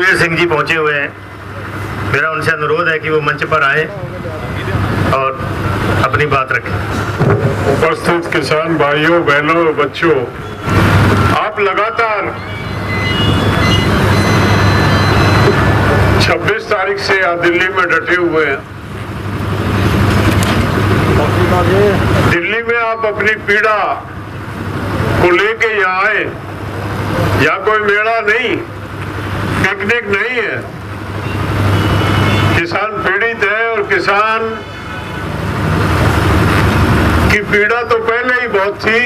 रघुवीर सिंह जी पहुंचे हुए हैं। मेरा उनसे अनुरोध है कि वो मंच पर आए और अपनी बात रखें। उपस्थित किसान भाइयों, बहनों, बच्चों, आप लगातार 26 तारीख से यहाँ दिल्ली में डटे हुए हैं। दिल्ली में आप अपनी पीड़ा को लेके यहाँ आए। यहाँ कोई मेला नहीं, पिकनिक नहीं है। किसान पीड़ित है और किसान की पीड़ा तो पहले ही बहुत थी,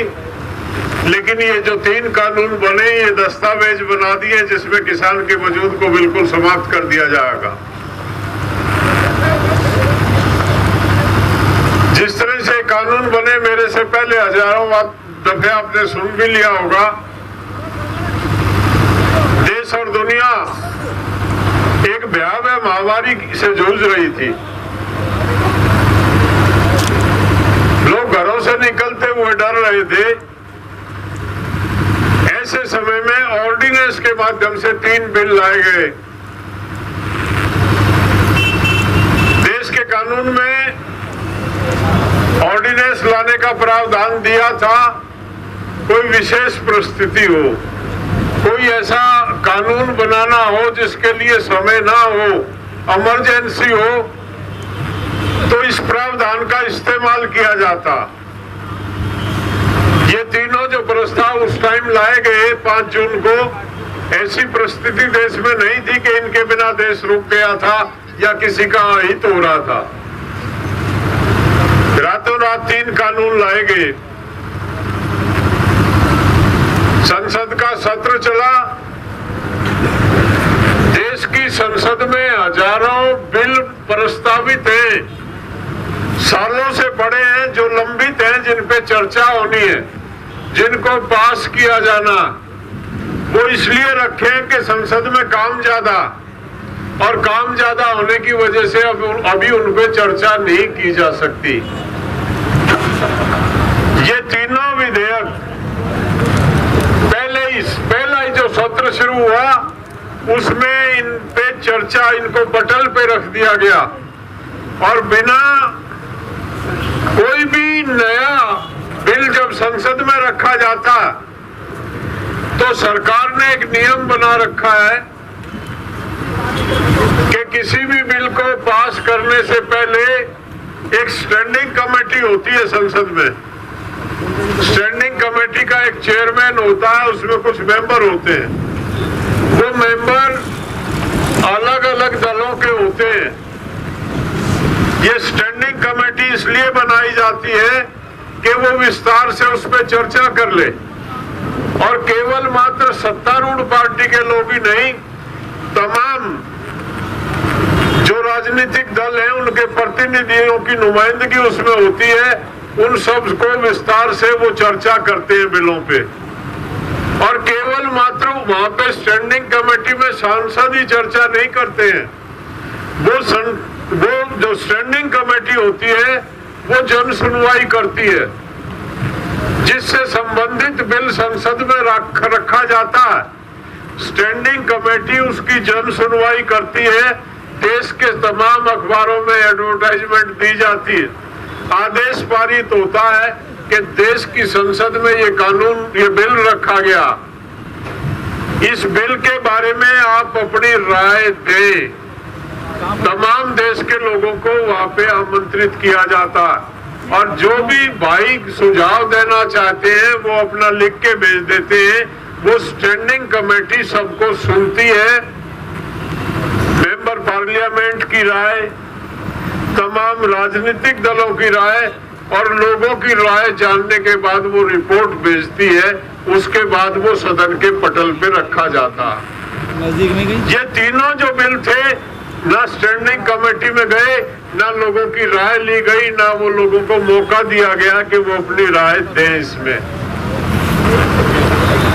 लेकिन ये जो 3 कानून बने, ये दस्तावेज बना दिए जिसमें किसान के वजूद को बिल्कुल समाप्त कर दिया जाएगा। जिस तरह से कानून बने, मेरे से पहले हजारों दफे आपने सुन भी लिया होगा। देश और दुनिया एक भयावह महामारी से जूझ रही थी। लोग घरों से निकलते हुए डर रहे थे। ऐसे समय में ऑर्डिनेंस के माध्यम से 3 बिल लाए गए। देश के कानून में ऑर्डिनेंस लाने का प्रावधान दिया था। कोई विशेष परिस्थिति हो, कोई ऐसा कानून बनाना हो जिसके लिए समय ना हो, इमरजेंसी हो, तो इस प्रावधान का इस्तेमाल किया जाता। ये तीनों जो प्रस्ताव उस टाइम लाए गए 5 जून को, ऐसी परिस्थिति देश में नहीं थी कि इनके बिना देश रुक गया था या किसी का अहित हो रहा था। रातों रात 3 कानून लाए गए। संसद का सत्र चला। देश की संसद में हजारों बिल प्रस्तावित हैं, सालों से पड़े हैं, जो लंबित हैं, जिन पे चर्चा होनी है, जिनको पास किया जाना। वो इसलिए रखे कि संसद में काम ज्यादा, और काम ज्यादा होने की वजह से अभी उन पे चर्चा नहीं की जा सकती। ये तीनों विधेयक पहला ही जो सत्र शुरू हुआ उसमें इन पे चर्चा, इनको पटल पे रख दिया गया, और बिना कोई भी नया बिल जब संसद में रखा जाता तो सरकार ने एक नियम बना रखा है कि किसी भी बिल को पास करने से पहले एक स्टैंडिंग कमेटी होती है संसद में। स्टैंडिंग कमेटी का एक चेयरमैन होता है, उसमें कुछ मेंबर होते हैं। वो मेंबर अलग अलग दलों के होते हैं। ये स्टैंडिंग कमेटी इसलिए बनाई जाती है कि वो विस्तार से उस पर चर्चा कर ले, और केवल मात्र सत्तारूढ़ पार्टी के लोग ही नहीं, तमाम जो राजनीतिक दल हैं उनके प्रतिनिधियों की नुमाइंदगी उसमें होती है। उन सब को विस्तार से वो चर्चा करते हैं बिलों पे, और केवल मात्र वहां पे स्टैंडिंग कमेटी में सांसद ही चर्चा नहीं करते हैं। वो जो स्टैंडिंग कमेटी होती है वो जन सुनवाई करती है, जिससे संबंधित बिल संसद में रखा जाता है। स्टैंडिंग कमेटी उसकी जन सुनवाई करती है, देश के तमाम अखबारों में एडवर्टाइजमेंट दी जाती है, आदेश पारित होता है कि देश की संसद में ये कानून, ये बिल रखा गया, इस बिल के बारे में आप अपनी राय दें। तमाम देश के लोगों को वहां पे आमंत्रित किया जाता है, और जो भी भाई सुझाव देना चाहते हैं वो अपना लिख के भेज देते हैं। वो स्टैंडिंग कमेटी सबको सुनती है, मेंबर पार्लियामेंट की राय, तमाम राजनीतिक दलों की राय और लोगों की राय जानने के बाद वो रिपोर्ट भेजती है। उसके बाद वो सदन के पटल पे रखा जाता है। ये तीनों जो बिल थे, ना स्टैंडिंग कमेटी में गए, ना लोगों की राय ली गई, ना वो लोगों को मौका दिया गया कि वो अपनी राय दें। इसमें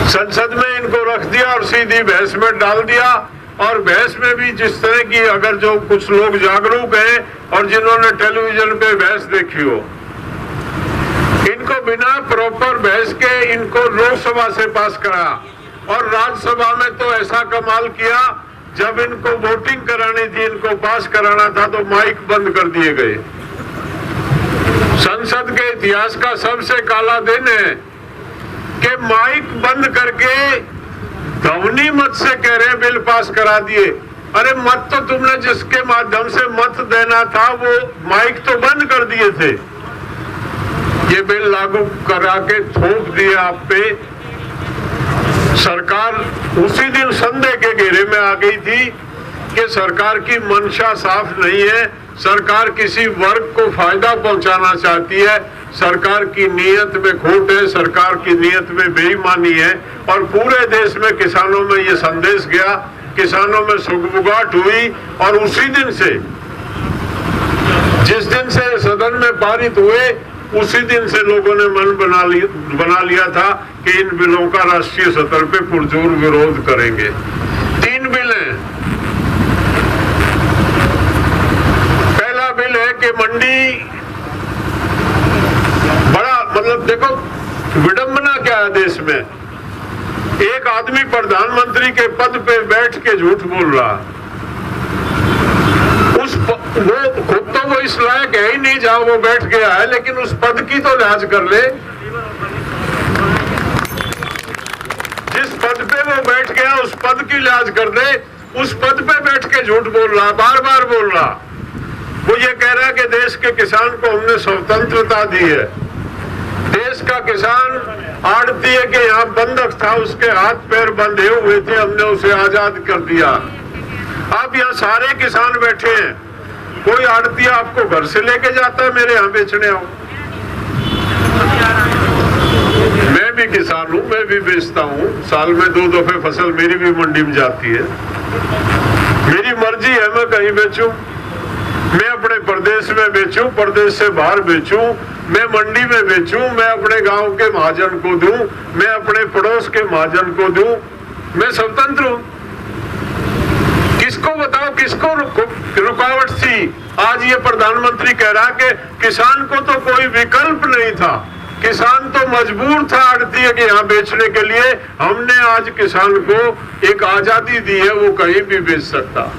संसद में इनको रख दिया और सीधी बहस में डाल दिया, और बहस में भी जिस तरह की, अगर जो कुछ लोग जागरूक हैं और जिन्होंने टेलीविजन पे बहस देखी हो, इनको बिना प्रॉपर बहस के इनको लोकसभा से पास करा, और राज्यसभा में तो ऐसा कमाल किया जब इनको वोटिंग करानी थी, इनको पास कराना था, तो माइक बंद कर दिए गए। संसद के इतिहास का सबसे काला दिन है कि माइक बंद करके ध्वनि मत से कह रहे बिल पास करा दिए। अरे मत तो तुमने जिसके माध्यम से मत देना था वो माइक तो बंद कर दिए थे। ये बिल लागू करा के थोप दिए आप पे। सरकार उसी दिन संदेह के घेरे में आ गई थी कि सरकार की मंशा साफ नहीं है, सरकार किसी वर्ग को फायदा पहुंचाना चाहती है, सरकार की नीयत में खोट है, सरकार की नीयत में बेईमानी है। और पूरे देश में किसानों में ये संदेश गया, किसानों में सुगबुगाहट हुई। और उसी दिन से, जिस दिन से सदन में पारित हुए, उसी दिन से लोगों ने मन बना लिया था कि इन बिलों का राष्ट्रीय स्तर पे पुरजोर विरोध करेंगे। 3 बिल हैं। पहला बिल है कि मंडी बड़ा, मतलब देखो विडंबना क्या है देश में। एक आदमी प्रधानमंत्री के पद पे बैठ के झूठ बोल रहा, वो खुद तो वो इस लायक है ही नहीं जहां वो बैठ गया है, लेकिन उस पद की तो लिहाज कर ले। जिस पद पे वो बैठ गया उस पद की लिहाज कर दे। उस पद पे बैठ के झूठ बोल रहा, बार बार बोल रहा। वो ये कह रहा है कि देश के किसान को हमने स्वतंत्रता दी है। देश का किसान आड़ती है कि यहाँ बंधक था, उसके हाथ पैर बंधे हुए थे, हमने उसे आजाद कर दिया। अब यहाँ सारे किसान बैठे हैं, कोई आड़तिया आपको घर से लेके जाता है मेरे यहाँ बेचने आओ। मैं भी किसान हूँ, मैं भी बेचता हूँ, साल में 2 दफे फसल मेरी भी मंडी में जाती है। मेरी मर्जी है मैं कहीं बेचूं, मैं अपने प्रदेश में बेचूं, प्रदेश से बाहर बेचूं, मैं मंडी में बेचूं, मैं अपने गांव के महाजन को दूं, मैं अपने पड़ोस के महाजन को दूं, मैं स्वतंत्र हूं। किसको बताओ, किसको रुकावट थी? आज ये प्रधानमंत्री कह रहा कि किसान को तो कोई विकल्प नहीं था, किसान तो मजबूर था आड़ती है कि यहाँ बेचने के लिए। हमने आज किसान को एक आजादी दी है, वो कहीं भी बेच सकता।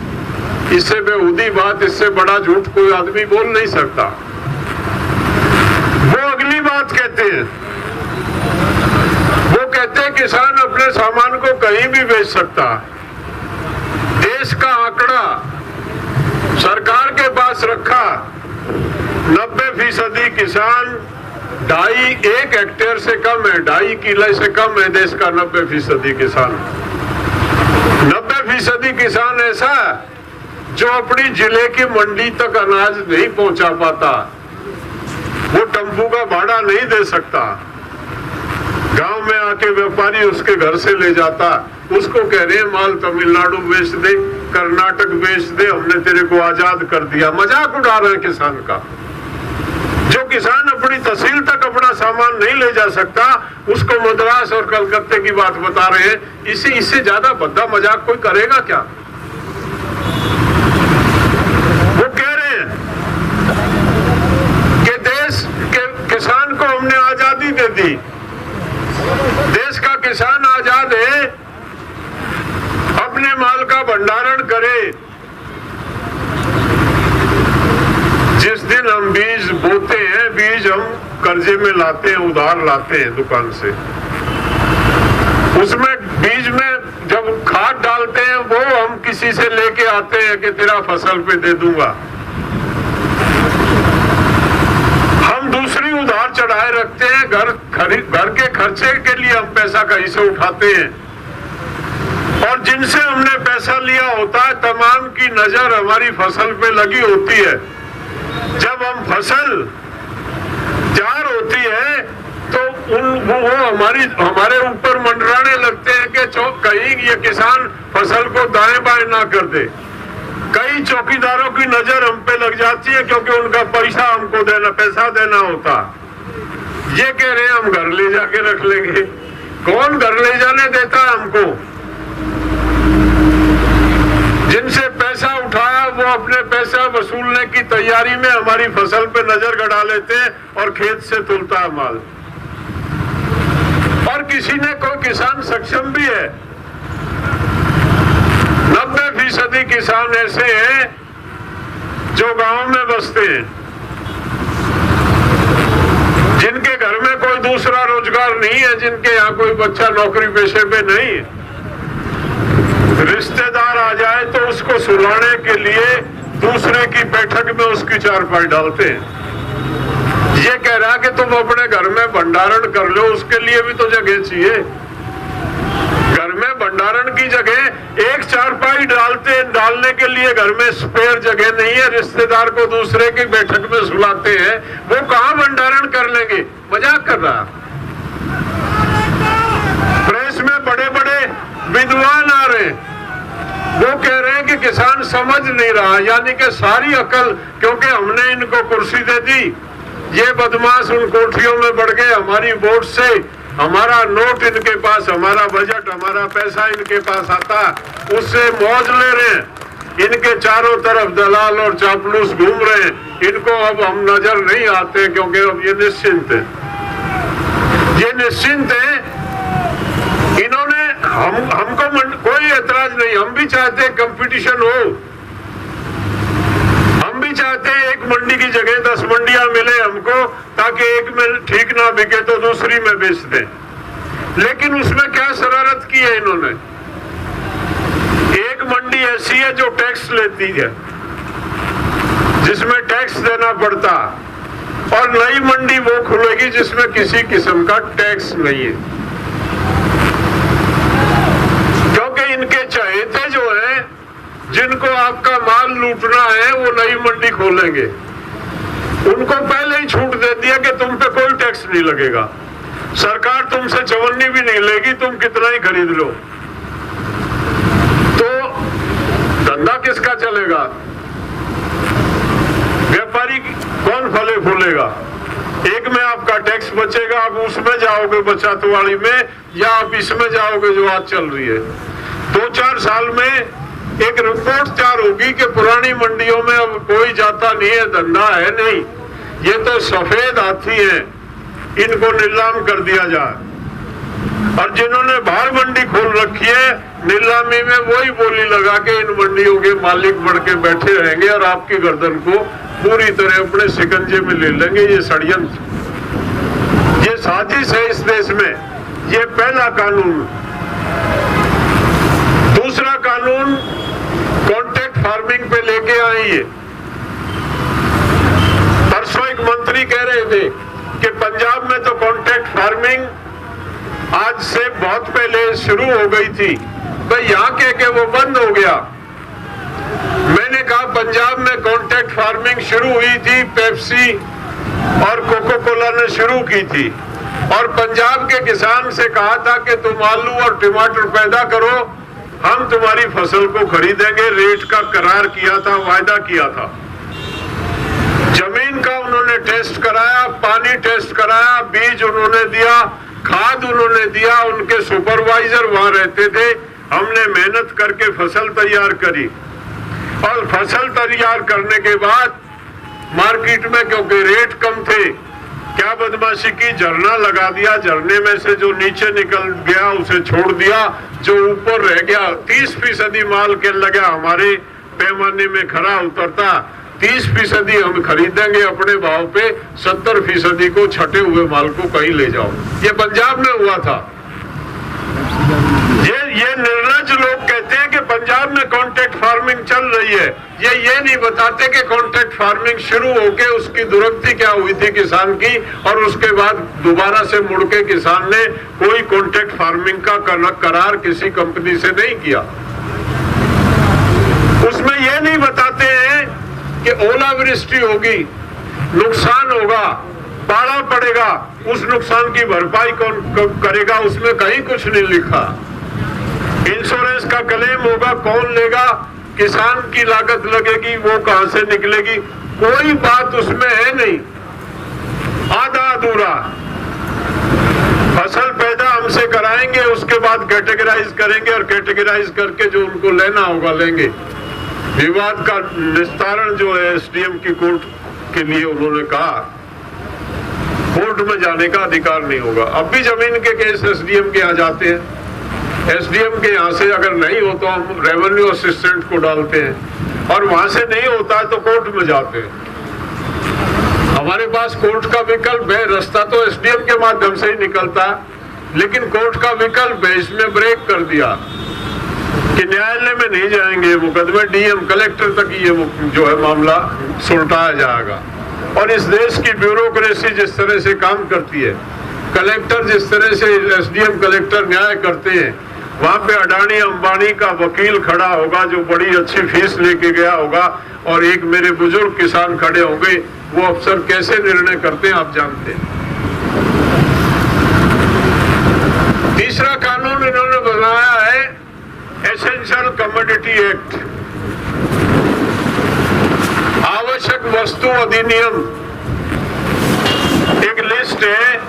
इससे बेहूदी बात, इससे बड़ा झूठ कोई आदमी बोल नहीं सकता। वो अगली बात कहते हैं, वो कहते हैं किसान अपने सामान को कहीं भी बेच सकता। देश का आंकड़ा सरकार के पास रखा, 90% किसान 1.5 हेक्टेयर से कम है, 2.5 किले से कम है देश का 90% किसान। 90% किसान ऐसा है जो अपनी जिले की मंडी तक अनाज नहीं पहुंचा पाता, वो टेम्पू का भाड़ा नहीं दे सकता। गांव में आके व्यापारी उसके घर से ले जाता, उसको कह रहे हैं माल तमिलनाडु बेच दे, कर्नाटक बेच दे, हमने तेरे को आजाद कर दिया। मजाक उड़ा रहे हैं किसान का। जो किसान अपनी तहसील तक अपना सामान नहीं ले जा सकता, उसको मद्रास और कलकत्ते की बात बता रहे हैं। इससे ज्यादा भद्दा मजाक कोई करेगा क्या? वो कह रहे हैं कि देश के किसान को हमने आजादी दे दी, देश का किसान आजाद है, अपने माल का भंडारण करे। जिस दिन हम बीज बोते हैं, बीज हम कर्जे में लाते हैं, उधार लाते हैं दुकान से, उसमें बीज में जब खाद डालते हैं वो हम किसी से लेके आते हैं कि तेरा फसल पे दे दूंगा। हम दूसरी उधार चढ़ाए रखते हैं, घर के खर्चे के लिए हम पैसा कहीं से उठाते हैं। और जिनसे हमने पैसा लिया होता है, तमाम की नजर हमारी फसल पे लगी होती है। जब हम फसल तैयार होती है तो वो हमारे ऊपर मंडराने लगते हैं कि कहीं ये किसान फसल को दाएं बाएं ना कर दे। कई चौकीदारों की नजर हम पे लग जाती है क्योंकि उनका पैसा हमको पैसा देना होता। ये कह रहे हैं हम घर ले जाके रख लेंगे। कौन घर ले जाने देता है हमको? जिनसे पैसा उठाया वो अपने पैसा वसूलने की तैयारी में हमारी फसल पे नजर गड़ा लेते हैं और खेत से तुलता है माल। और किसी ने कोई किसान सक्षम भी है, 90 10% किसान ऐसे हैं जो गांव में बसते हैं, जिनके घर में कोई दूसरा रोजगार नहीं है, जिनके यहाँ कोई बच्चा नौकरी पेशे पे नहीं है। रिश्तेदार आ जाए तो उसको सुलाने के लिए दूसरे की बैठक में उसकी चारपाई डालते हैं। ये कह रहा कि तुम अपने घर में भंडारण कर लो, उसके लिए भी तो जगह चाहिए। घर में भंडारण की जगह एक चारपाई डालने के लिए घर में स्पेयर जगह नहीं है, रिश्तेदार को दूसरे की बैठक में सुलाते हैं। वो कहां भंडारण कर लेंगे? मजाक कर रहा। प्रेस में बड़े बड़े विद्वान आ रहे हैं, वो कह रहे हैं कि किसान समझ नहीं रहा, यानी कि सारी अकल, क्योंकि हमने इनको कुर्सी दे दी, ये बदमाश उन कोठरियों में बढ़ गए। हमारी वोट से हमारा नोट इनके पास, हमारा बजट, हमारा पैसा इनके पास आता, उससे मौज ले रहे हैं। इनके चारों तरफ दलाल और चापलूस घूम रहे हैं। इनको अब हम नजर नहीं आते क्योंकि अब ये निश्चिंत है, ये निश्चिंत है। इन्होंने हमको कोई एतराज नहीं, हम भी चाहते कंपटीशन हो, हम भी चाहते हैं एक मंडी की जगह 10 मंडियां मिले हमको, ताकि एक में ठीक ना बिके तो दूसरी में बेच दें। लेकिन उसमें क्या शरारत की है इन्होंने? एक मंडी ऐसी है जो टैक्स लेती है, जिसमें टैक्स देना पड़ता, और नई मंडी वो खुलेगी जिसमें किसी किस्म का टैक्स नहीं है। क्योंकि इनके चहेते जो है, जिनको आपका माल लूटना है, वो नई मंडी खोलेंगे। उनको पहले ही छूट दे दिया कि तुम पे कोई टैक्स नहीं लगेगा, सरकार तुमसे चवन्नी भी नहीं लेगी, तुम कितना ही खरीद लो। तो धंधा किसका चलेगा? व्यापारी कौन फले फूलेगा? एक में आपका टैक्स बचेगा, आप उसमें जाओगे बचत वाली में, या आप इसमें जाओगे जो आज चल रही है। 2-4 साल में एक रिपोर्ट तैयार होगी कि पुरानी मंडियों में अब कोई जाता नहीं है, धंधा है नहीं, ये तो सफेद हाथी है, इनको नीलाम कर दिया जाए। और जिन्होंने बाहर मंडी खोल रखी है, नीलामी में वही बोली लगा के इन मंडियों के मालिक बढ़ के बैठे रहेंगे और आपकी गर्दन को पूरी तरह अपने शिकंजे में ले लेंगे। ये षड्यंत्र, ये साजिश है इस देश में। ये पहला कानून। दूसरा कानून कॉन्ट्रैक्ट फार्मिंग पे लेके आई है। परसों एक मंत्री कह रहे थे कि पंजाब में तो कॉन्ट्रैक्ट फार्मिंग आज से बहुत पहले शुरू हो गई थी, भाई यहाँ के वो बंद हो गया। मैंने कहा पंजाब में कॉन्ट्रैक्ट फार्मिंग शुरू हुई थी, पेप्सी और कोको कोला ने शुरू की थी, और पंजाब के किसान से कहा था कि तुम आलू और टमाटर पैदा करो, हम तुम्हारी फसल को खरीदेंगे। रेट का करार किया था, वायदा किया था। जमीन का उन्होंने टेस्ट कराया, पानी टेस्ट कराया, बीज उन्होंने दिया, खाद उन्होंने दिया, उनके सुपरवाइजर वहां रहते थे। हमने मेहनत करके फसल तैयार करी, और फसल तैयार करने के बाद मार्केट में क्योंकि रेट कम थे, क्या बदमाशी की, झरना लगा दिया। झरने में से जो नीचे निकल गया उसे छोड़ दिया, जो ऊपर रह गया 30% माल के लगा हमारे पैमाने में खरा उतरता। 30% हम खरीदेंगे अपने भाव पे, 70% को छटे हुए माल को कहीं ले जाओ। ये पंजाब में हुआ था। ये निर्लज लोग कहते हैं कि पंजाब में कॉन्ट्रैक्ट फार्मिंग चल रही है, ये नहीं बताते कि कॉन्ट्रैक्ट फार्मिंग शुरू होके उसकी दुर्गति क्या हुई थी किसान की, और उसके बाद दोबारा से मुड़ के किसान ने कोई कॉन्ट्रैक्ट फार्मिंग का करार किसी कंपनी से नहीं किया। उसमें ये नहीं बताते हैं कि ओलावृष्टि होगी, नुकसान होगा, पाला पड़ेगा, उस नुकसान की भरपाई कौन करेगा, उसमें कहीं कुछ नहीं लिखा। इंश्योरेंस का क्लेम होगा, कौन लेगा, किसान की लागत लगेगी, वो कहां से निकलेगी, कोई बात उसमें है नहीं। आधा अधूरा फसल पैदा हमसे कराएंगे, उसके बाद कैटेगराइज करेंगे, और कैटेगराइज करके जो उनको लेना होगा लेंगे। विवाद का निस्तारण जो है एसडीएम की कोर्ट के लिए उन्होंने कहा, कोर्ट में जाने का अधिकार नहीं होगा। अब भी जमीन के केस एसडीएम के आ जाते हैं, एसडीएम के यहाँ से अगर नहीं हो तो हम रेवेन्यू असिस्टेंट को डालते हैं, और वहां से नहीं होता है तो कोर्ट में जाते हैं। हमारे पास कोर्ट का विकल्प है, रास्ता तो एसडीएम के माध्यम से ही निकलता, लेकिन कोर्ट का विकल्प है, इसमें ब्रेक कर दिया कि न्यायालय में नहीं जाएंगे, मुकदमे डीएम कलेक्टर तक ये जो है मामला सुलटाया जाएगा। और इस देश की ब्यूरोक्रेसी जिस तरह से काम करती है, कलेक्टर जिस तरह से एसडीएम कलेक्टर न्याय करते हैं, वहां पे अडानी अंबानी का वकील खड़ा होगा जो बड़ी अच्छी फीस लेके गया होगा, और एक मेरे बुजुर्ग किसान खड़े होंगे, वो अफसर कैसे निर्णय करते हैं आप जानते हैं। तीसरा कानून इन्होंने बनाया है एसेंशियल कमोडिटी एक्ट, आवश्यक वस्तु अधिनियम। एक लिस्ट है,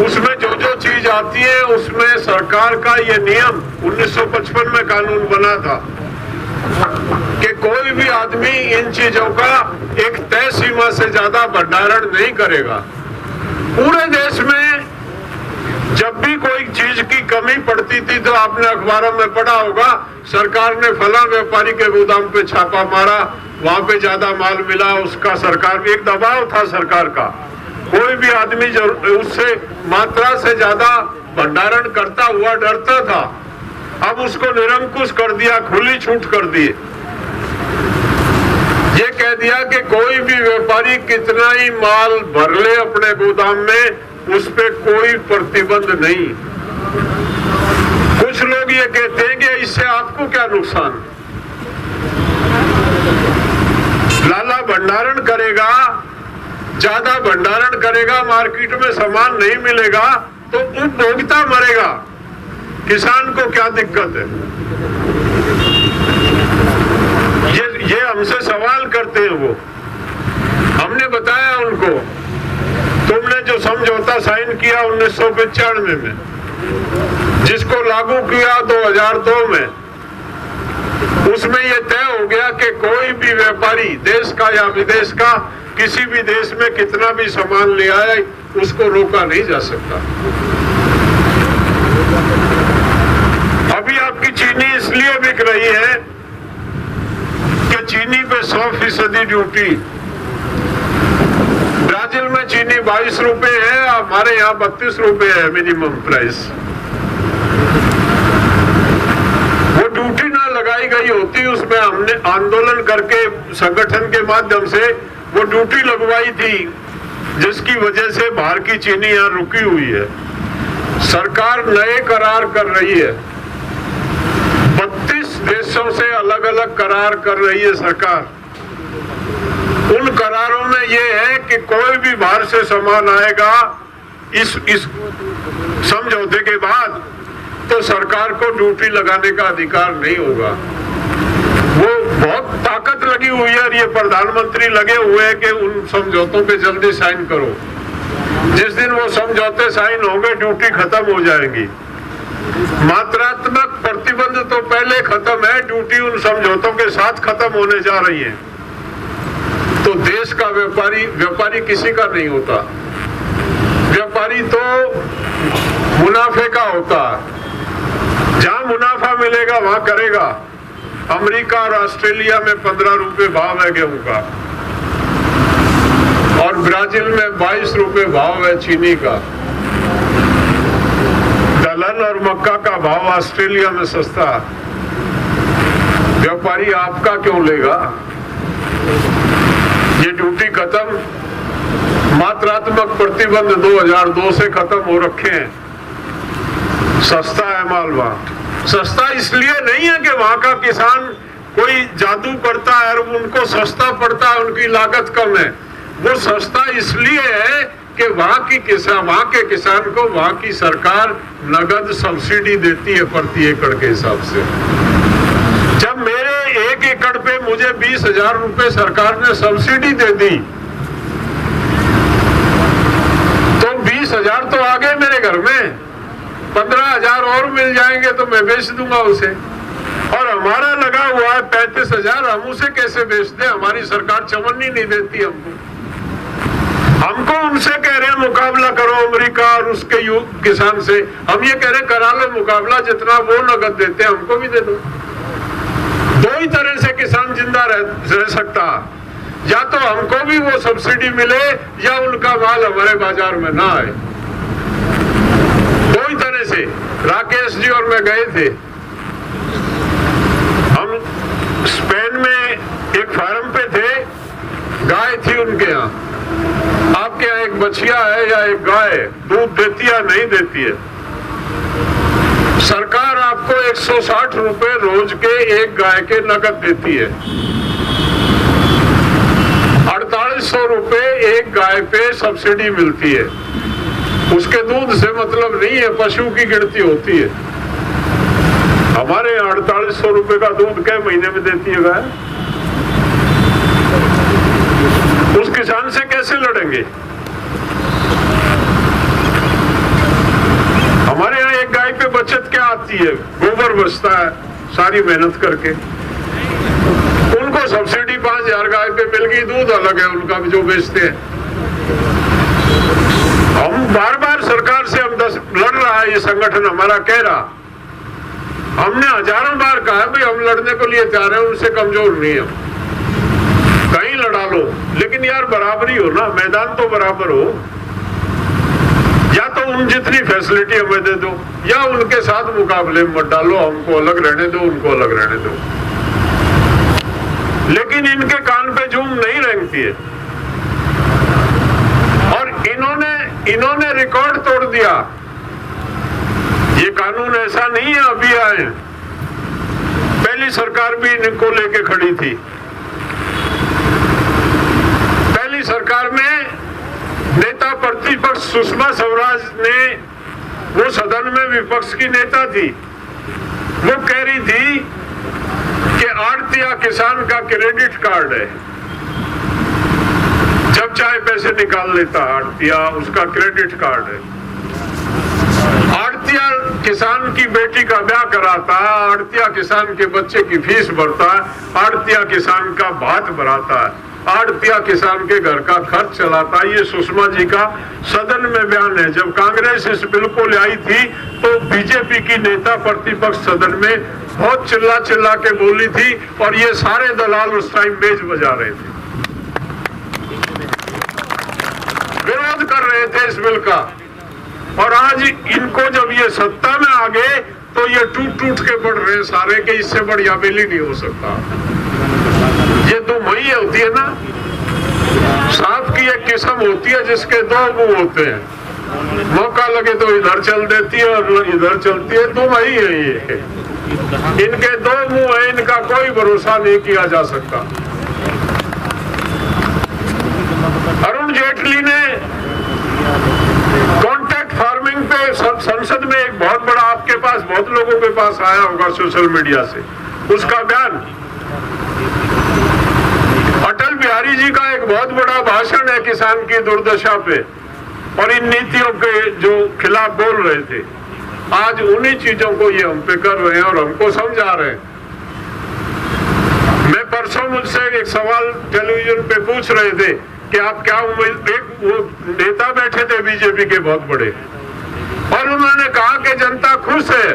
उसमें जो जो चीज आती है उसमें सरकार का ये नियम 1955 में कानून बना था कि कोई भी आदमी इन चीजों का एक तय सीमा से ज्यादा भंडारण नहीं करेगा। पूरे देश में जब भी कोई चीज की कमी पड़ती थी तो आपने अखबारों में पढ़ा होगा, सरकार ने फला व्यापारी के गोदाम पे छापा मारा, वहां पे ज्यादा माल मिला, उसका सरकार भी एक दबाव था सरकार का। कोई भी आदमी उससे मात्रा से ज्यादा भंडारण करता हुआ डरता था, अब उसको निरंकुश कर दिया, खुली छूट कर दी। ये कह दिया कि कोई भी व्यापारी कितना ही माल भर ले अपने गोदाम में, उस पे कोई प्रतिबंध नहीं। कुछ लोग ये कहते हैं कि इससे आपको क्या नुकसान, लाला भंडारण करेगा, ज्यादा भंडारण करेगा, मार्केट में सामान नहीं मिलेगा तो उपभोक्ता मरेगा, किसान को क्या दिक्कत है। ये हमसे सवाल करते हैं वो। हमने बताया उनको, तुमने जो समझौता साइन किया 1995 में, जिसको लागू किया 2002 में, उसमें यह तय हो गया कि कोई भी व्यापारी देश का या विदेश का किसी भी देश में कितना भी सामान ले आए उसको रोका नहीं जा सकता। अभी आपकी चीनी इसलिए बिक रही है कि चीनी पे 100% ड्यूटी। ब्राजील में चीनी 22 रुपए है, हमारे यहाँ 32 रुपए है मिनिमम प्राइस। वो ड्यूटी ना लगाई गई होती, उसमें हमने आंदोलन करके संगठन के माध्यम से वो ड्यूटी लगवाई थी, जिसकी वजह से बाहर की चीनी यहाँ रुकी हुई है। सरकार नए करार कर रही है, 32 देशों से अलग अलग करार कर रही है सरकार। उन करारों में ये है कि कोई भी बाहर से सामान आएगा इस समझौते के बाद, तो सरकार को ड्यूटी लगाने का अधिकार नहीं होगा। वो बहुत ताकत लगी हुई है और ये प्रधानमंत्री लगे हुए हैं कि उन समझौतों पे जल्दी साइन करो। जिस दिन वो समझौते साइन होंगे ड्यूटी खत्म हो जाएगी। मात्रात्मक प्रतिबंध तो पहले खत्म है, ड्यूटी उन समझौतों के साथ खत्म होने जा रही है। तो देश का व्यापारी किसी का नहीं होता, व्यापारी तो मुनाफे का होता। जहां मुनाफा मिलेगा वहां करेगा। अमेरिका और ऑस्ट्रेलिया में 15 रुपए भाव है गेहूं का, और ब्राजील में 22 रुपए भाव है चीनी का। दलहन और मक्का का भाव ऑस्ट्रेलिया में सस्ता। व्यापारी आपका क्यों लेगा? ये ड्यूटी खत्म, मात्रात्मक प्रतिबंध 2002 से खत्म हो रखे हैं। सस्ता है माल वहां। सस्ता इसलिए नहीं है कि वहां का किसान कोई जादू करता है और उनको सस्ता पड़ता है, उनकी लागत कम है। वो सस्ता इसलिए है कि वहां के किसान को वहां की सरकार नगद सब्सिडी देती है प्रति एकड़ के हिसाब से। जब मेरे 1 एकड़ पे मुझे 20,000 रुपए सरकार ने सब्सिडी दे दी, तो 20,000 तो आ गए मेरे घर में, 15,000 और मिल जाएंगे तो मैं बेच दूंगा उसे। और हमारा लगा हुआ है 35,000, हम उसे कैसे बेच दें? हमारी सरकार चवन्नी नहीं देती हमको। हमको उनसे कह रहे हैं मुकाबला करो अमेरिका और उसके किसान से, हम ये कह रहे हैं करा लो मुकाबला, जितना वो नगद देते हैं हमको भी दे दो। दो ही तरह से किसान जिंदा रह सकता, या तो हमको भी वो सब्सिडी मिले या उनका माल हमारे बाजार में ना आए। दो ही तरह से। राकेश जी और मैं गए थे, हम स्पेन में एक फार्म पे थे, गाय थी उनके यहाँ। आपके यहाँ एक बछिया है या एक गाय दूध देती है नहीं देती है? सरकार आपको 160 रुपए रोज के एक गाय के नगद देती है। 4800 रुपए एक गाय पे सब्सिडी मिलती है। उसके दूध से मतलब नहीं है, पशु की गिनती होती है। हमारे 4800 रुपए का दूध कई महीने में देती है गाय? उस किसान से कैसे लड़ेंगे? हमारे यहाँ एक गाय पे बचत क्या आती है? गोबर बचता है सारी मेहनत करके। उनको सब्सिडी 5000 गाय पे मिल गई, दूध अलग है उनका भी जो बेचते हैं। हम बार बार सरकार से हम लड़ रहा है ये संगठन हमारा कह रहा, हमने हजारों बार कहा भाई हम लड़ने को लिए तैयार है, उनसे कमजोर नहीं है, कहीं लड़ा लो, लेकिन यार बराबरी हो ना, मैदान तो बराबर हो। या तो उन जितनी फैसिलिटी हमें दे दो या उनके साथ मुकाबले में मत डालो, हमको अलग रहने दो, उनको अलग रहने दो। लेकिन इनके कान पे जूम नहीं रेंगती है और इन्होंने रिकॉर्ड तोड़ दिया। ये कानून ऐसा नहीं है अभी आए, पहली सरकार भी इनको लेके खड़ी थी। पहली सरकार में नेता प्रतिपक्ष सुषमा स्वराज ने, वो सदन में विपक्ष की नेता थी, वो कह रही थी कि आड़तिया किसान का क्रेडिट कार्ड है, जब चाहे पैसे निकाल लेता आड़तिया, उसका क्रेडिट कार्ड है। आड़तिया किसान की बेटी का ब्याह कराता, आड़तिया किसान के बच्चे की फीस भरता, आड़तिया किसान का भात भराता है, आड़तिया किसान के घर का खर्च चलाता। ये सुषमा जी का सदन में बयान है। जब कांग्रेस इस बिल को लाई थी तो बीजेपी की नेता प्रतिपक्ष सदन में बहुत चिल्ला चिल्ला के बोली थी और ये सारे दलाल उस टाइम बेज बजा रहे थे, विरोध कर रहे थे इस बिल का। और आज इनको जब ये सत्ता में आ गए तो ये टूट टूट के बढ़ रहे हैं सारे के, इससे बढ़िया बिल ही नहीं हो सकता। ये दो मई होती है ना, सांप की एक किस्म होती है जिसके दो मुंह होते हैं, मौका लगे तो इधर चल देती है और इधर चलती है, दो मई है ये। इनके दो मुंह है, इनका कोई भरोसा नहीं किया जा सकता। अरुण जेटली ने कॉन्ट्रैक्ट फार्मिंग पे संसद में एक बहुत बड़ा, आपके पास बहुत लोगों के पास आया होगा सोशल मीडिया से, उसका बयान। अटल बिहारी जी का एक बहुत बड़ा भाषण है किसान की दुर्दशा पे और इन नीतियों के जो खिलाफ बोल रहे थे। आज उन्हीं चीजों को ये हम पे कर रहे हैं और हमको समझा रहे हैं। मैं परसों मुझसे एक सवाल टेलीविजन पे पूछ रहे थे कि आप क्या उम्मीद, एक वो नेता बैठे थे बीजेपी के बहुत बड़े, और उन्होंने कहा कि जनता खुश है,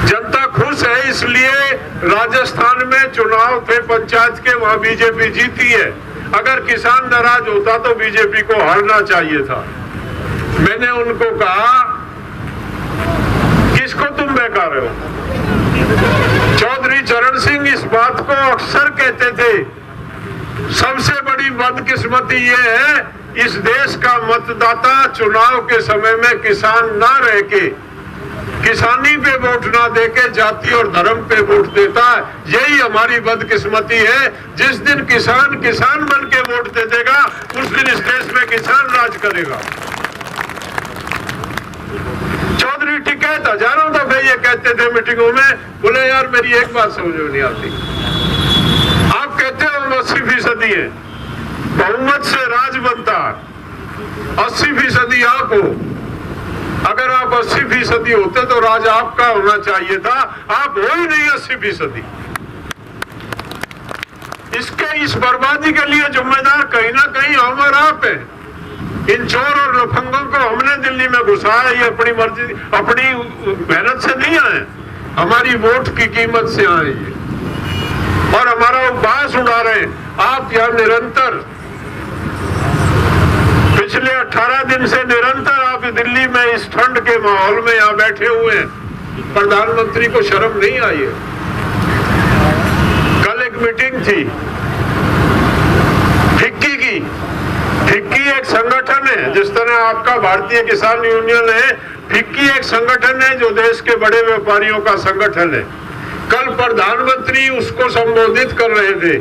जनता खुश है इसलिए राजस्थान में चुनाव थे पंचायत के, वहां बीजेपी जीती है। अगर किसान नाराज होता तो बीजेपी को हारना चाहिए था। मैंने उनको कहा किसको तुम बहका रहे हो? चौधरी चरण सिंह इस बात को अक्सर कहते थे, सबसे बड़ी बदकिस्मती ये है इस देश का मतदाता चुनाव के समय में किसान ना रह के, किसानी पे वोट ना देके जाति और धर्म पे वोट देता है। यही हमारी बदकिस्मती है। जिस दिन किसान किसान बन के वोट दे देगा उस दिन इस देश में किसान राज करेगा। चौधरी टिकैत हजारों दफे ये कहते थे मीटिंगों में, बोले यार मेरी एक बात समझ में नहीं आती, आप कहते हो 80% है, बहुमत से राज बनता है, 80% आप हो। अगर आप 80% होते तो राज आपका होना चाहिए था, आप हो ही नहीं 80%। इस बर्बादी के लिए जिम्मेदार कहीं ना कहीं हम और आप हैं। इन चोर और लफंगों को हमने दिल्ली में घुसाया, ये अपनी मर्जी, अपनी मेहनत से नहीं आए, हमारी वोट की कीमत से आए ये, और हमारा उपहास उड़ा रहे हैं। आप यहाँ निरंतर पिछले 18 दिन से निरंतर आप दिल्ली में इस ठंड के माहौल में यहाँ बैठे हुए हैं, प्रधानमंत्री को शर्म नहीं आई है। कल एक मीटिंग थी फिक्की की। फिक्की एक संगठन है, जिस तरह आपका भारतीय किसान यूनियन है, फिक्की एक संगठन है जो देश के बड़े व्यापारियों का संगठन है। कल प्रधानमंत्री उसको संबोधित कर रहे थे,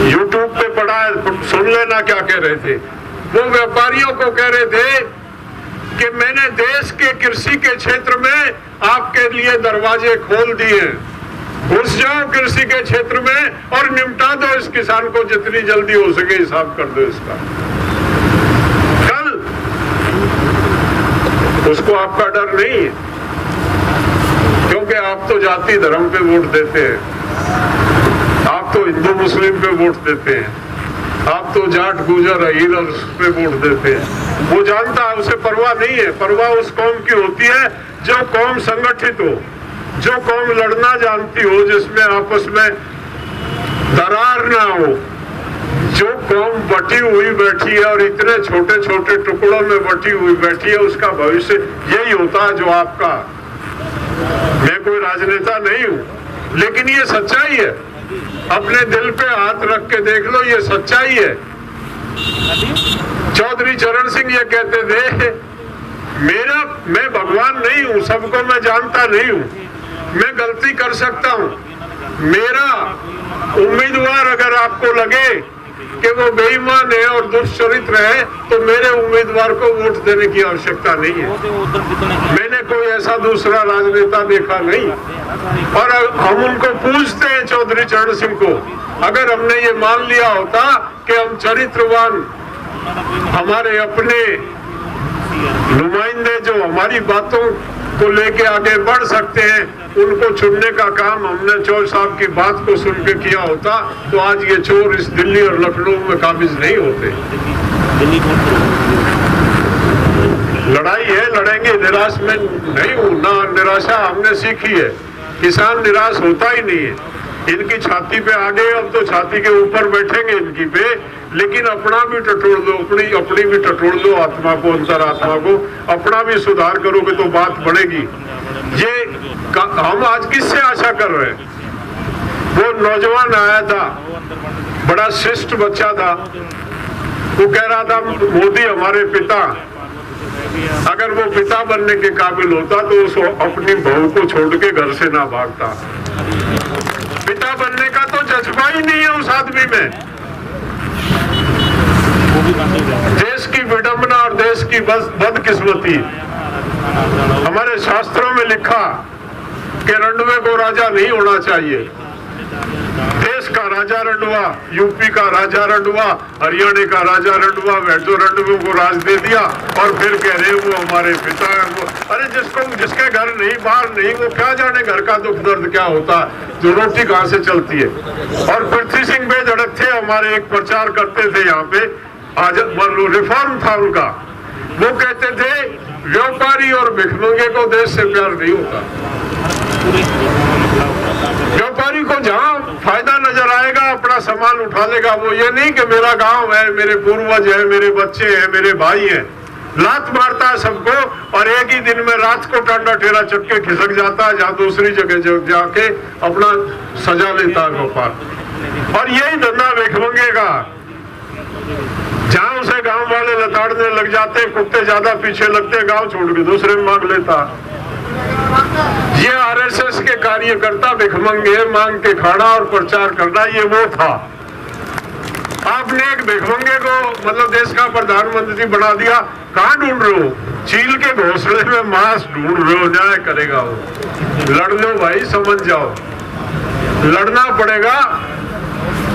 यूट्यूब पे पढ़ा है, सुन लेना क्या कह रहे थे। वो व्यापारियों को कह रहे थे कि मैंने देश के कृषि के क्षेत्र में आपके लिए दरवाजे खोल दिए, घुस जाओ कृषि के क्षेत्र में और निपटा दो इस किसान को, जितनी जल्दी हो सके हिसाब कर दो इसका। कल उसको आपका डर नहीं है, क्योंकि आप तो जाति धर्म पे वोट देते हैं, आप तो हिंदू मुस्लिम पे वोट देते हैं, आप तो जाट गुजर अहीर पे वोट देते हैं। वो जानता है, उसे परवाह नहीं है। परवाह उस कौम की होती है जो कौम संगठित हो, जो कौम लड़ना जानती हो, जिसमें आपस में दरार ना हो। जो कौम बटी हुई बैठी है और इतने छोटे छोटे टुकड़ों में बटी हुई बैठी है, उसका भविष्य यही होता है जो आपका। मैं कोई राजनेता नहीं हूं, लेकिन ये सच्चाई है। अपने दिल पे हाथ रख के देख लो, ये सच्चाई है। चौधरी चरण सिंह ये कहते थे, मैं भगवान नहीं हूं, सबको मैं जानता नहीं हूं, मैं गलती कर सकता हूं। मेरा उम्मीदवार अगर आपको लगे कि वो बेईमान है और दुष्चरित्र है, तो मेरे उम्मीदवार को वोट देने की आवश्यकता नहीं है। मैंने कोई ऐसा दूसरा राजनेता देखा नहीं। और हम उनको पूछते हैं, चौधरी चरण सिंह को, अगर हमने ये मान लिया होता कि हम चरित्रवान, हमारे अपने नुमाइंदे जो हमारी बातों को लेके आगे बढ़ सकते हैं, उनको चुनने का काम हमने चौधरी साहब की बात को सुन के किया होता, तो आज ये चोर इस दिल्ली और लखनऊ में काबिज नहीं होते। लड़ाई है, लड़ेंगे, निराश में नहीं हूं ना, निराशा हमने सीखी है। किसान निराश होता ही नहीं है। इनकी छाती पे आ गए, अब तो छाती के ऊपर बैठेंगे इनकी पे, लेकिन अपना भी टटोल दो, अपनी भी टटोल दो, आत्मा को, अंतरात्मा को अपना भी सुधार करोगे तो बात बढ़ेगी। ये हम आज किससे आशा कर रहे हैं? वो नौजवान आया था, बड़ा शिष्ट बच्चा था, वो कह रहा था मोदी हमारे पिता, अगर वो पिता बनने के काबिल होता तो उसको अपनी बहू को छोड़ के घर से ना भागता। पिता बनने का तो जज्बा ही नहीं है उस आदमी में। देश की विडंबना और देश की बदकिस्मती। हमारे शास्त्रों में लिखा कि रंडवे को राजा नहीं होना चाहिए। देश का राजा रंडवा, यूपी का राजा रंडवा, हरियाणा का राजा रंडवा, वैसे रंडवों को राज दे दिया और फिर कह रहे वो हमारे पिता है। वो अरे जिसके घर नहीं, बाहर नहीं, वो क्या जाने घर का दुख दर्द क्या होता है, जो रोटी कहाँ से चलती है। और पृथ्वी सिंह बेधड़क थे, हमारे एक प्रचार करते थे यहाँ पे, आज रिफॉर्म था उनका। वो कहते थे व्यापारी और भिखमंगे को देश से प्यार नहीं होता। व्यापारी को जहां फायदा नजर आएगा अपना सामान उठा लेगा। वो ये नहीं कि मेरा गांव है, मेरे पूर्वज है, मेरे बच्चे हैं, मेरे भाई हैं। लात मारता है सबको और एक ही दिन में रात को टांडा टेरा चक्के खिसक जाता है, जहां दूसरी जगह जाके अपना सजा लेता है व्यापार। और यही धंधा भिखमंगे का, जहां उसे गांव वाले लताड़ने लग जाते, कुत्ते ज्यादा पीछे लगते, गांव छोड़ के दूसरे में मांग लेता। ये आरएसएस के कार्यकर्ता भिखमंगे मांग के खाना और प्रचार करना, ये वो था। आपने एक भिखमंगे को मतलब देश का प्रधानमंत्री बना दिया। कहाँ ढूंढ रहे हो? चील के घोंसले में मांस ढूंढ रहे हो, न्याय करेगा वो। लड़ लो भाई, समझ जाओ, लड़ना पड़ेगा,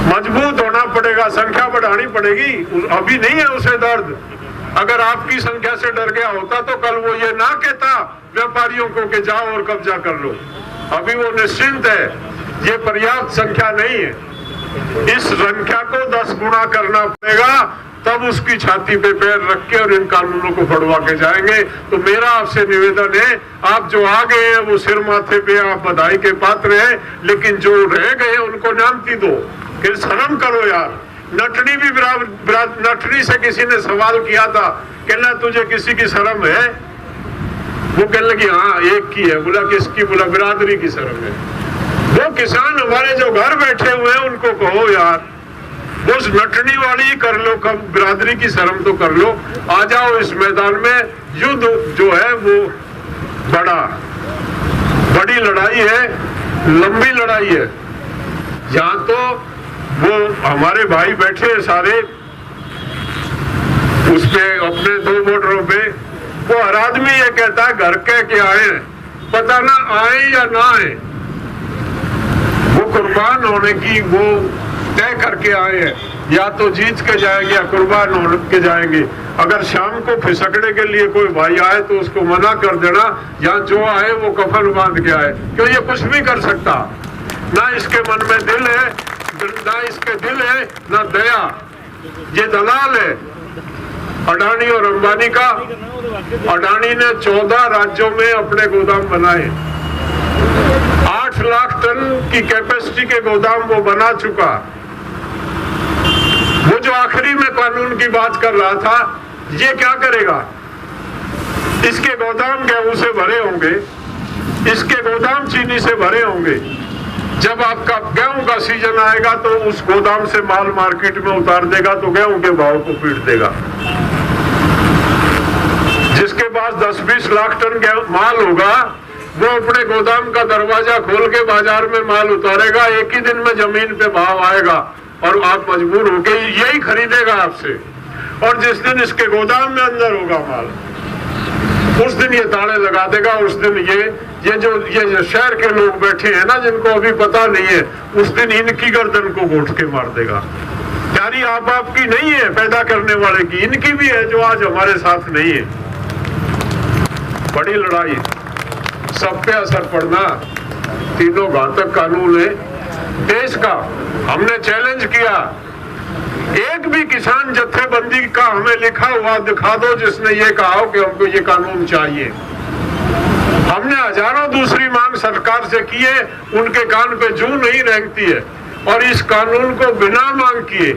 मजबूत होना पड़ेगा, संख्या बढ़ानी पड़ेगी। अभी नहीं है उसे दर्द। अगर आपकी संख्या से डर गया होता तो कल वो ये ना कहता व्यापारियों को कि जाओ और कब्जा कर लो। अभी वो निश्चिंत है, ये पर्याप्त संख्या नहीं है। इस संख्या को 10 गुना करना पड़ेगा, तब उसकी छाती पे पैर रख के और इन कानूनों को बढ़वा के जाएंगे। तो मेरा आपसे निवेदन है, आप जो आ गए हैं वो सिर माथे पे आप बधाई के पात्र हैं, लेकिन जो रह गए उनको नामती दो, फिर शर्म करो यार। नटनी भी नटनी से किसी ने सवाल किया था, कहना तुझे किसी की शर्म है? वो कहने लगी हाँ एक की है। बोला किसकी? बोला बिरादरी की शर्म है। वो किसान हमारे जो घर बैठे हुए हैं उनको कहो यार, वो नटनी वाली ही कर लो, कम बिरादरी की शर्म तो कर लो। आ जाओ इस मैदान में, युद्ध जो है वो बड़ी लड़ाई है, लंबी लड़ाई है। यहाँ तो वो हमारे भाई बैठे हैं सारे उसपे अपने 2 मोटरों पे, वो हर आदमी ये कहता है घर कह के आए, पता ना आए या ना आए, वो कुर्बान होने की वो तय करके आए हैं, या तो जीत के जाएंगे या कुर्बान हो के जाएंगे। अगर शाम को फिसकने के लिए कोई भाई आए तो उसको मना कर देना, या जो आए वो कफन बांध के आए, क्यों ये कुछ भी कर सकता, ना इसके मन में दिल है, ना इसके दिल है, ना दया। ये दलाल है अडानी और अंबानी का। अडानी ने 14 राज्यों में अपने गोदाम बनाए, 8 लाख टन की कैपेसिटी के गोदाम वो बना चुका। वो जो आखिरी में कानून की बात कर रहा था, ये क्या करेगा? इसके गोदाम गेहूं से भरे होंगे, इसके गोदाम चीनी से भरे होंगे। जब आपका गेहूं का सीजन आएगा तो उस गोदाम से माल मार्केट में उतार देगा तो गेहूं के भाव को पीट देगा। जिसके पास 10-20 लाख टन माल होगा वो अपने गोदाम का दरवाजा खोल के बाजार में माल उतारेगा, एक ही दिन में जमीन पे भाव आएगा और आप मजबूर होके यही खरीदेगा आपसे। और जिस दिन इसके गोदाम में अंदर होगा माल, उस दिन ये ताले लगा देगा। उस दिन ये जो शहर के लोग बैठे हैं ना, जिनको अभी पता नहीं है, उस दिन इनकी गर्दन को घोट के मार देगा। यारी आपकी नहीं है पैदा करने वाले की, इनकी भी है जो आज हमारे साथ नहीं है। बड़ी लड़ाई, सब पे असर पड़ना। तीनों घातक कानून है देश का। हमने चैलेंज किया, एक भी किसान जत्थेबंदी का हमें लिखा हुआ दिखा दो जिसने ये कहा हो कि हमको ये कानून चाहिए। हमने हजारों दूसरी मांग सरकार से की है, उनके कान पे जूं नहीं रेंगती है। और इस कानून को बिना मांग किए,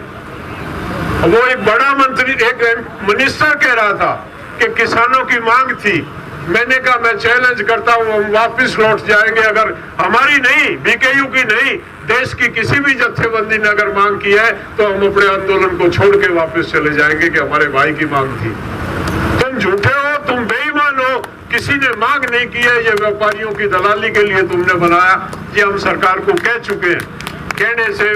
वो एक बड़ा मंत्री, एक मिनिस्टर कह रहा था कि किसानों की मांग थी। मैंने कहा मैं चैलेंज करता हूं, हम वापस लौट जाएंगे। अगर हमारी नहीं, बीकेयू की नहीं, देश की किसी भी जत्थेबंदी ने अगर मांग की है तो हम अपने आंदोलन को छोड़ के वापस चले जाएंगे कि हमारे भाई की मांग थी। तुम झूठे हो, तुम बेईमान हो, किसी ने मांग नहीं की है, ये व्यापारियों की दलाली के लिए तुमने बनाया। ये हम सरकार को कह चुके हैं, कहने से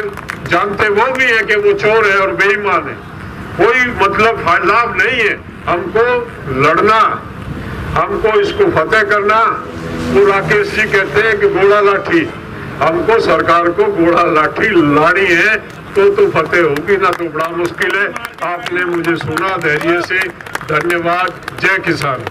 जानते वो भी है कि वो चोर है और बेईमान है। कोई मतलब लाभ नहीं है। हमको लड़ना, हमको इसको फतेह करना। वो राकेश जी कहते हैं कि घोड़ा लाठी, हमको सरकार को घोड़ा लाठी लानी है तो फतेह होगी, ना तो बड़ा मुश्किल है। आपने मुझे सुना धैर्य से, धन्यवाद। जय किसान।